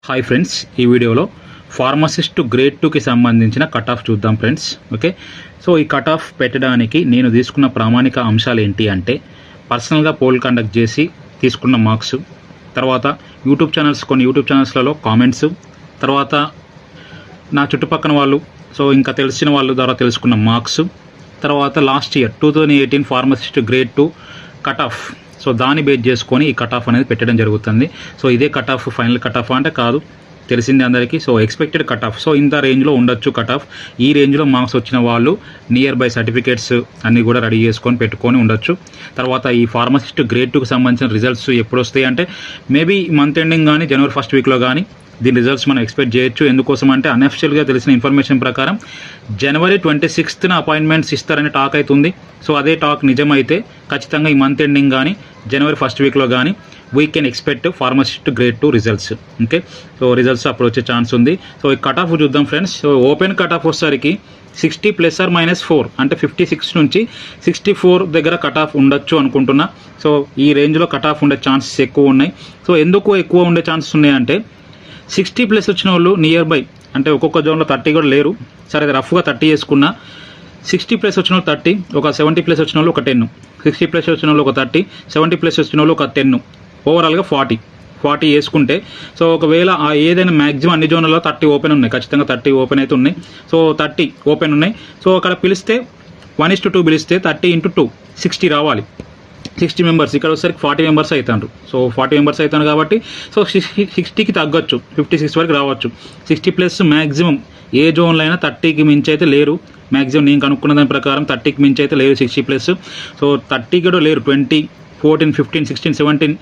Hi friends, ఈ వీడియోలో pharmacist grade 2కి సంబంధించిన కట్ ఆఫ్ చూద్దాం ఫ్రెండ్స్. ఓకే, సో ఈ కట్ ఆఫ్ పెట్టడానికి నేను తీసుకున్న ప్రామాణిక అంశాలు ఏంటి అంటే పర్సనల్గా పోల్ కండక్ట్ చేసి తీసుకున్న మార్క్స్, తర్వాత కొన్ని యూట్యూబ్ ఛానల్స్లలో కామెంట్స్, తర్వాత నా చుట్టుపక్కల వాళ్ళు, సో ఇంకా తెలిసిన వాళ్ళ ద్వారా తెలుసుకున్న మార్క్స్, తర్వాత last year 2018 pharmacist grade 2 cut off, so దాన్ని బేస్ చేసుకొని ఈ కట్ ఆఫ్ అనేది పెట్టడం జరుగుతుంది. సో ఇదే cut off final cut off అంటే కాదు, తెలిసింది అందరికీ. So expected cut off, so ఇంత రేంజ్లో ఉండొచ్చు కట్ ఆఫ్. ఈ రేంజ్లో మార్క్స్ వచ్చిన వాళ్ళు నియర్ బై సర్టిఫికేట్స్ అన్నీ కూడా రెడీ చేసుకొని పెట్టుకొని ఉండొచ్చు. తర్వాత ఈ ఫార్మసిస్ట్ గ్రేడ్ 2కి సంబంధించిన రిజల్ట్స్ ఎప్పుడు వస్తాయి అంటే మేబీ మంత్ ఎండింగ్ కానీ జనవరి ఫస్ట్ వీక్లో కానీ దీని రిజల్ట్స్ మనం ఎక్స్పెక్ట్ చేయొచ్చు. ఎందుకోసం అంటే అన్అఫిషియల్గా తెలిసిన ఇన్ఫర్మేషన్ ప్రకారం జనవరి 26న అపాయింట్మెంట్స్ ఇస్తారని టాక్ అవుతుంది. సో అదే టాక్ నిజమైతే ఖచ్చితంగా ఈ మంత్ ఎండింగ్ కానీ జనవరి ఫస్ట్ వీక్లో కానీ we can expect pharmacist grade 2 results. Okay, so results అప్పుడు వచ్చే ఛాన్స్ ఉంది. సో ఈ కట్ ఆఫ్ చూద్దాం friends. So open cut off వచ్చేసరికి 60 ± 4 అంటే 56 నుంచి 64 దగ్గర కట్ ఆఫ్ ఉండొచ్చు అనుకుంటున్నా. సో ఈ రేంజ్లో కట్ ఆఫ్ ఉండే ఛాన్సెస్ ఎక్కువ ఉన్నాయి. సో ఎందుకు ఎక్కువ ఉండే ఛాన్సెస్ ఉన్నాయంటే 60+ వచ్చిన వాళ్ళు నియర్ బై అంటే ఒక్కొక్క జోన్లో 30 కూడా లేరు. సరే రఫ్గా 30 చేసుకున్నా, 60+ వచ్చిన వాళ్ళు 30, ఒక 70+ వచ్చిన వాళ్ళు ఒక 10, 60+ వచ్చిన వాళ్ళు ఒక 30, 70+ వచ్చిన వాళ్ళు ఒక 10, ఓవరాల్గా 40 వేసుకుంటే, సో ఒకవేళ ఏదైనా మ్యాక్సిమం అన్ని జోన్లలో 30 ఓపెన్ ఉన్నాయి, ఖచ్చితంగా 30 ఓపెన్ అయితే ఉన్నాయి. సో 30 ఓపెన్ ఉన్నాయి. సో అక్కడ పిలిస్తే 1:2 పిలిస్తే 30 × 2 60 రావాలి. 60 మెంబర్స్, ఇక్కడ వచ్చేసరికి 40 మెంబర్స్ అవుతారు. సో 40 మెంబర్స్ అవుతాను కాబట్టి సో 60కి తగ్గొచ్చు, 56 వరకు రావచ్చు. 60+ మ్యాక్సిమం ఏ జోన్లో అయినా 30కి మించి అయితే లేరు. మ్యాక్సిమం నేను కనుక్కున్న దాని ప్రకారం 30కి మించి అయితే లేరు 60+. సో 30 కూడా లేరు, 20, 14, 15, 16, 17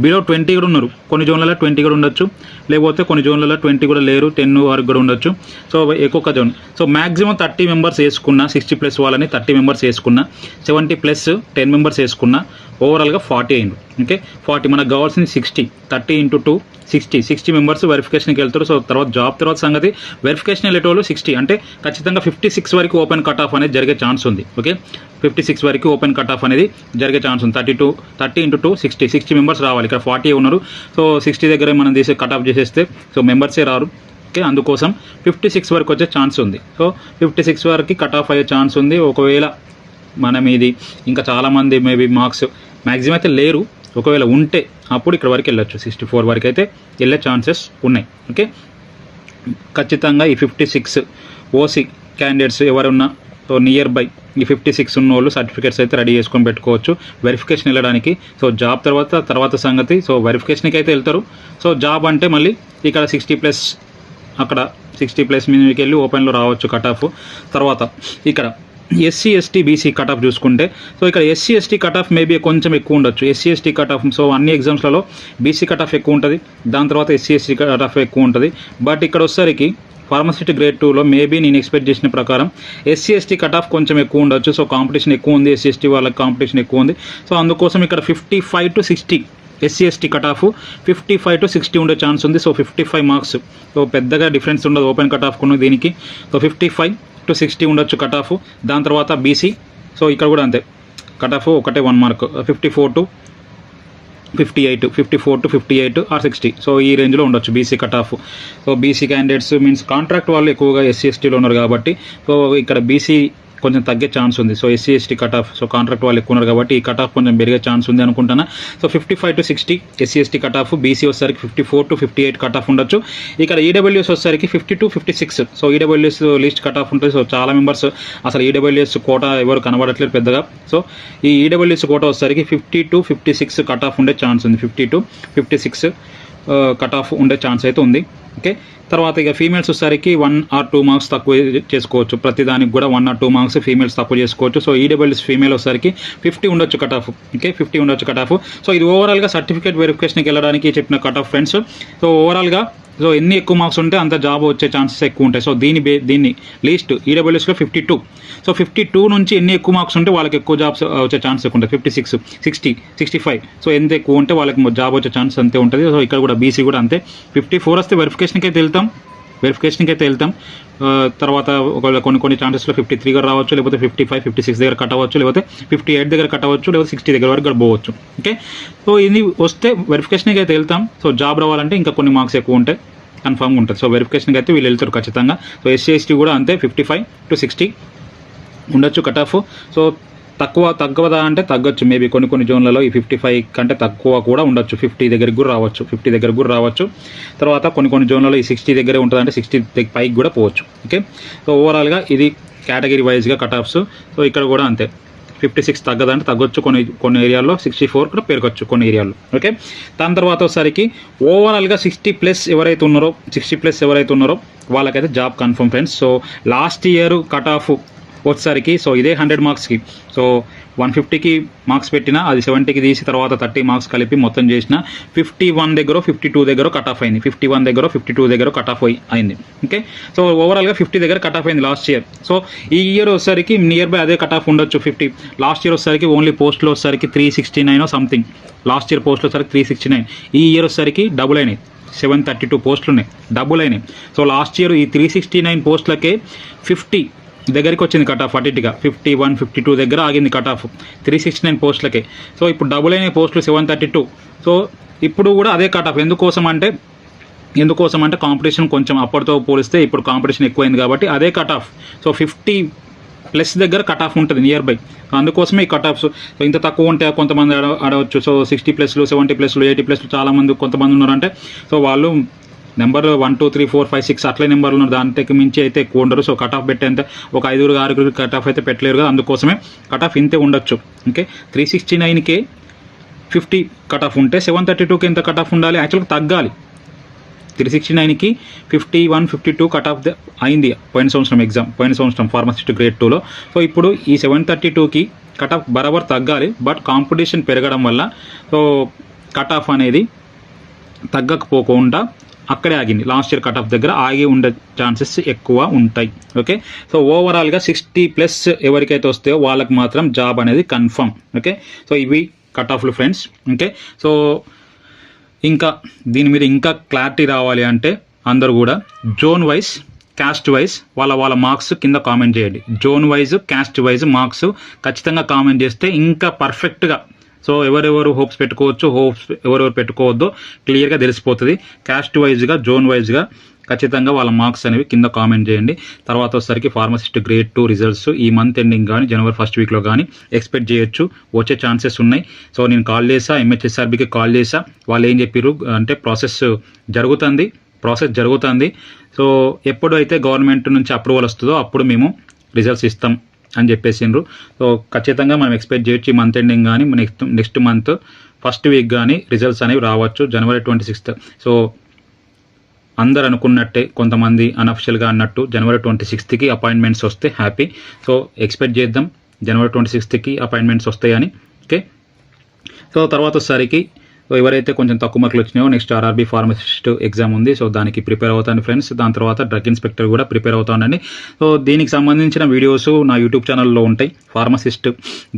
బిలో 20 కూడా ఉన్నారు. కొన్ని జోన్లలో 20 కూడా ఉండొచ్చు, లేకపోతే కొన్ని జోన్లలో 20 కూడా లేరు, 10 వరకు కూడా ఉండొచ్చు. సో ఒక్కొక్క జోన్. సో మ్యాక్సిమం 30 మెంబర్స్ వేసుకున్నా, 60+ వాళ్ళని 30 మెంబర్స్ వేసుకున్నా, 70+ 10 మెంబర్స్ వేసుకున్నా, ఓవరాల్గా 40 అయింది. ఓకే, 40 మనకు కావాల్సింది 60, 30 × 2 60 మెంబర్స్ వెరిఫికేషన్కి వెళ్తారు. సో తర్వాత జాబ్ తర్వాత సంగతి, వెరిఫికేషన్ వెళ్ళేటోళ్ళు 60 అంటే ఖచ్చితంగా 56 వరకు ఓపెన్ కట్ ఆఫ్ అనేది జరిగే ఛాన్స్ ఉంది. ఓకే, 56 వరకు ఓపెన్ కట్ ఆఫ్ అనేది జరిగే ఛాన్స్ ఉంది. 30 × 2 60 మెంబర్స్ రావాలి. ఇక్కడ 40 ఉన్నారు. సో 60 దగ్గర మనం చేసే కట్ ఆఫ్ చేసేస్తే సో మెంబర్సే రారు. ఓకే, అందుకోసం 56 వరకు వచ్చే ఛాన్స్ ఉంది. సో 56 వరకు కట్ ఆఫ్ అయ్యే ఛాన్స్ ఉంది. ఒకవేళ మనం ఇది ఇంకా చాలామంది మేబీ మార్క్స్ మ్యాక్సిమం అయితే లేరు, ఒకవేళ ఉంటే అప్పుడు ఇక్కడ వరకు వెళ్ళొచ్చు, 64 వరకు అయితే వెళ్ళే ఛాన్సెస్ ఉన్నాయి. ఓకే, ఖచ్చితంగా ఈ 56 ఓసీ క్యాండిడేట్స్ ఎవరున్నా సో నియర్ బై ఈ 56 ఉన్న వాళ్ళు సర్టిఫికేట్స్ అయితే రెడీ చేసుకొని పెట్టుకోవచ్చు వెరిఫికేషన్ వెళ్ళడానికి. సో జాబ్ తర్వాత సంగతి. సో వెరిఫికేషన్కి అయితే వెళ్తారు. సో జాబ్ అంటే మళ్ళీ ఇక్కడ 60+ అక్కడ 60+ మీదకి వెళ్ళి ఓపెన్లో రావచ్చు కట్ ఆఫ్. తర్వాత ఇక్కడ SC ST BC cut off చూసుకుంటే, సో ఇక్కడ SC ST cut off maybe కొంచెం ఎక్కువ ఉండొచ్చు. SC ST cut off, so అన్ని ఎగ్జామ్స్లలో BC కట్ ఆఫ్ ఎక్కువ ఉంటుంది, దాని తర్వాత SC ST కట్ ఆఫ్ ఎక్కువ ఉంటుంది. బట్ ఇక్కడ వచ్చేసరికి ఫార్మసిస్ట్ గ్రేడ్ 2లో మేబీ నేను ఎక్స్పెక్ట్ చేసిన ప్రకారం SC ST కట్ ఆఫ్ కొంచెం ఎక్కువ ఉండొచ్చు. సో కాంపిటీషన్ ఎక్కువ ఉంది, SC ST వాళ్ళకి కాంపిటీషన్ ఎక్కువ ఉంది. సో అందుకోసం ఇక్కడ 55 to 60 SC ST cut off 55 to 60 ఉండే ఛాన్స్ ఉంది. సో 55 మార్క్స్, సో పెద్దగా డిఫరెన్స్ ఉండదు ఓపెన్ కట్ ఆఫ్ కొన్న దీనికి. సో 55 to 60 ఉండొచ్చు కట్ ఆఫ్. దాని తర్వాత BC, సో ఇక్కడ కూడా అంతే కట్ ఆఫ్ ఒకటే 1 మార్క్, 54 to 58 ఆర్ 60. సో ఈ రేంజ్లో ఉండొచ్చు BC cut off. So BC candidates means contract వాళ్ళు ఎక్కువగా SC STలో ఉన్నారు కాబట్టి సో ఇక్కడ BC కొంచెం తగ్గే ఛాన్స్ ఉంది. So SC ST cut off, so contract వాళ్ళు ఎక్కువ ఉన్నారు కాబట్టి ఈ కట్ ఆఫ్ కొంచెం పెరిగే ఛాన్స్ ఉంది అనుకుంటున్నా. So 55 to 60 SC ST cut off. BC వచ్చేసరికి 54 to 58 కట్ ఆఫ్ ఉండొచ్చు. ఇక్కడ EWS వచ్చేసరికి 50 to 56. So EWS list cut off ఉంటుంది. సో చాలా మెంబర్స్ అసలు EWS కోటా ఎవరు కనబడట్లేదు పెద్దగా. సో ఈ EWS కోటా వచ్చేసరికి 50 to 56 కట్ ఆఫ్ ఉండే ఛాన్స్ ఉంది. 50 to 56 కట్ ఆఫ్ ఉండే ఛాన్స్ అయితే ఉంది. ఓకే, తర్వాత ఇక ఫీమేల్స్ వచ్చేసరికి 1 or 2 మార్క్స్ తక్కువ చేసుకోవచ్చు. ప్రతిదానికి కూడా 1 or 2 మార్క్స్ ఫీమేల్స్ తక్కువ చేసుకోవచ్చు. సో EWS ఫీమేల్ వచ్చేసరికి 50 ఉండొచ్చు కట్ ఆఫ్. ఓకే, 50 ఉండొచ్చు కట్ ఆఫ్. సో ఇది ఓవరాల్గా సర్టిఫికేట్ వెరిఫికేషన్కి వెళ్ళడానికి చెప్పిన కట్ ఆఫ్ ఫ్రెండ్స్. సో ఓవరాల్గా సో ఎన్ని ఎక్కువ మార్క్స్ ఉంటే అంత జాబ్ వచ్చే ఛాన్సెస్ ఎక్కువ ఉంటాయి. సో దీన్ని లీస్ట్ EWSలో 52. సో 52 నుంచి ఎన్ని ఎక్కువ మార్క్స్ ఉంటే వాళ్ళకి ఎక్కువ జాబ్స్ వచ్చే ఛాన్స్ ఎక్కువ ఉంటుంది. 56, 60, 65. సో ఎంత ఎక్కువ ఉంటే వాళ్ళకి జాబ్ వచ్చే ఛాన్స్ అంతే ఉంటుంది. సో ఇక్కడ కూడా BC కూడా అంతే. 54 వస్తే వెరిఫికేషన్కి అయితే వెళ్తాం. తర్వాత ఒకవేళ కొన్ని ఛాన్సెస్లో 53 దగ్గర రావచ్చు, లేకపోతే 55, 56 దగ్గర కట్ అవ్వచ్చు, లేకపోతే 58 దగ్గర కట్ అవ్వచ్చు, లేకపోతే 60 దగ్గర వరకు గడపవచ్చు. ఓకే, సో ఇది వస్తే వెరిఫికేషన్కి అయితే వెళ్తాం. సో జాబ్ రావాలంటే ఇంకా కొన్ని మార్క్స్ ఎక్కువ ఉంటాయి. కన్ఫామ్గా ఉంటుంది. సో వెరిఫికేషన్కి అయితే వీళ్ళు వెళ్తారు ఖచ్చితంగా. సో ఎస్సీ ఎస్టీ కూడా అంతే 55 to 60 ఉండొచ్చు కట్ ఆఫ్. సో తగ్గదా అంటే తగ్గొచ్చు, మేబీ కొన్ని జోన్లలో ఈ 55 కంటే తక్కువ కూడా ఉండొచ్చు, 50 దగ్గరికి కూడా రావచ్చు. తర్వాత కొన్ని జోన్లలో ఈ 60 దగ్గరే ఉంటుంది, అంటే 60 పైకి కూడా పోవచ్చు. ఓకే, సో ఓవరాల్గా ఇది కేటగిరీ వైజ్గా కట్ ఆఫ్స్. సో ఇక్కడ కూడా అంతే 56 తగ్గదంటే తగ్గొచ్చు, కొన్ని ఏరియాల్లో 64 కూడా పెరగచ్చు కొన్ని ఏరియాల్లో. ఓకే, దాని తర్వాత ఒకసారికి ఓవరాల్గా 60+ ఎవరైతే ఉన్నారో వాళ్ళకైతే job confirm friends. So last year cut off వచ్చేసరికి సో ఇదే 100 మార్క్స్కి, సో 150కి మార్క్స్ పెట్టినా అది 70కి తీసి తర్వాత 30 మార్క్స్ కలిపి మొత్తం చేసిన 51 దగ్గర 52 దగ్గర కట్ ఆఫ్ అయింది. 51 దగ్గర 52 దగ్గర కట్ ఆఫ్ అయింది. ఓకే, సో ఓవరాల్గా 50 దగ్గర కట్ ఆఫ్ అయింది లాస్ట్ ఇయర్. సో ఈ ఇయర్ వచ్చేసరికి నియర్ బై అదే కట్ ఆఫ్ ఉండొచ్చు 50. లాస్ట్ ఇయర్ వచ్చేసరికి ఓన్లీ పోస్టులు వచ్చేసరికి 369 సంథింగ్, లాస్ట్ ఇయర్ పోస్టులు వచ్చేసరికి 369. ఈ ఇయర్ వచ్చేసరికి డబుల్ అయినాయి, 732 పోస్టులు ఉన్నాయి, డబుల్ అయినాయి. సో లాస్ట్ ఇయర్ ఈ 369 పోస్టులకే 50 దగ్గరికి వచ్చింది కట్ ఆఫ్, అటుగా 51, 52 దగ్గర ఆగింది కట్ ఆఫ్ 369 పోస్టులకే. సో ఇప్పుడు డబుల్ అయిన పోస్టులు 732. సో ఇప్పుడు కూడా అదే కట్ ఆఫ్. ఎందుకోసం అంటే కాంపిటీషన్ కొంచెం అప్పటితో పోలిస్తే ఇప్పుడు కాంపిటీషన్ ఎక్కువైంది కాబట్టి అదే కట్ ఆఫ్. సో 50+ దగ్గర కట్ ఆఫ్ ఉంటుంది నియర్ బై, అందుకోసమే ఈ కట్ ఆఫ్స్. సో ఇంత తక్కువ ఉంటే కొంతమంది అడవచ్చు, సో 60+, 70+, 80+, చాలామంది కొంతమంది ఉన్నారంటే సో వాళ్ళు నెంబర్ 1, 2, 3, 4, 5, 6 అట్లే నెంబర్లు ఉన్నారు, దాంట్లోకి మించి అయితే ఎక్కువ ఉండరు. సో కట్ ఆఫ్ పెట్టేంత ఒక 5-6 కట్ ఆఫ్ అయితే పెట్టలేరు కదా, అందుకోసమే కట్ ఆఫ్ ఇంతే ఉండొచ్చు. ఓకే, 369కే 50 కట్ ఆఫ్ ఉంటే 732కి ఎంత కట్ ఆఫ్ ఉండాలి, యాక్చువల్గా తగ్గాలి. 369కి 51, 52 కట్ ఆఫ్ అయింది పోయిన సంవత్సరం ఫార్మసిస్ట్ గ్రేడ్ 2లో. సో ఇప్పుడు ఈ 732కి కట్ ఆఫ్ బరాబర్ తగ్గాలి, బట్ కాంపిటీషన్ పెరగడం వల్ల సో కట్ ఆఫ్ అనేది తగ్గకపోకుండా అక్కడే ఆగింది. లాస్ట్ ఇయర్ కట్ ఆఫ్ దగ్గర ఆగి ఉండే ఛాన్సెస్ ఎక్కువ ఉంటాయి. ఓకే, సో ఓవరాల్గా 60+ ఎవరికైతే వస్తాయో వాళ్ళకి మాత్రం జాబ్ అనేది కన్ఫర్మ్. ఓకే, సో ఇవి కట్ ఆఫ్లు ఫ్రెండ్స్. ఓకే, సో ఇంకా దీని మీద ఇంకా క్లారిటీ రావాలి అంటే అందరూ కూడా జోన్ వైజ్, క్యాస్ట్ వైజ్ వాళ్ళ మార్క్స్ కింద కామెంట్ చేయండి. Zone wise, caste wise marks ఖచ్చితంగా కామెంట్ చేస్తే ఇంకా పర్ఫెక్ట్గా సో ఎవరెవరు హోప్స్ పెట్టుకోవచ్చు, ఎవరెవరు పెట్టుకోవద్దో క్లియర్గా తెలిసిపోతుంది. క్యాస్ట్ వైజ్గా, జోన్ వైజ్గా ఖచ్చితంగా వాళ్ళ మార్క్స్ అనేవి కింద కామెంట్ చేయండి. తర్వాత వచ్చేసరికి ఫార్మసిస్ట్ గ్రేడ్ 2 రిజల్ట్స్ ఈ మంత్ ఎండింగ్ కానీ జనవరి 1st వీక్లో కానీ ఎక్స్పెక్ట్ చేయొచ్చు, వచ్చే ఛాన్సెస్ ఉన్నాయి. సో నేను కాల్ చేసా, MHSRBకి కాల్ చేసా, వాళ్ళు ఏం చెప్పారు అంటే ప్రాసెస్ జరుగుతుంది. సో ఎప్పుడైతే గవర్నమెంట్ నుంచి అప్రూవల్ వస్తుందో అప్పుడు మేము రిజల్ట్స్ ఇస్తాం అని చెప్పేసిండ్రు. సో ఖచ్చితంగా మనం ఎక్స్పెక్ట్ చేయొచ్చు ఈ మంత్ ఎండింగ్ కానీ నెక్స్ట్ మంత్ 1st వీక్ కానీ రిజల్ట్స్ అనేవి రావచ్చు, January 26th. సో అందరు అనుకున్నట్టే, కొంతమంది అనఫిషియల్గా అన్నట్టు January 26th అపాయింట్మెంట్స్ వస్తే హ్యాపీ. సో ఎక్స్పెక్ట్ చేద్దాం January 26th అపాయింట్మెంట్స్ వస్తాయని. ఓకే, సో తర్వాత వచ్చేసరికి ఎవరైతే కొంచెం తక్కువ మార్కులు వచ్చినాయో నెక్స్ట్ RRB ఫార్మసిస్ట్ ఎగ్జామ్ ఉంది. సో దానికి ప్రిపేర్ అవుతాను ఫ్రెండ్స్. దాని తర్వాత డ్రగ్ ఇన్స్పెక్టర్ కూడా ప్రిపేర్ అవుతానండి. సో దీనికి సంబంధించిన వీడియోస్ నా యూట్యూబ్ ఛానల్లో ఉంటాయి. ఫార్మసిస్ట్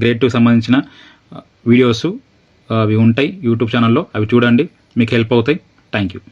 గ్రేడ్ 2 సంబంధించిన వీడియోస్ అవి ఉంటాయి యూట్యూబ్ ఛానల్లో, అవి చూడండి, మీకు హెల్ప్ అవుతాయి. Thank you.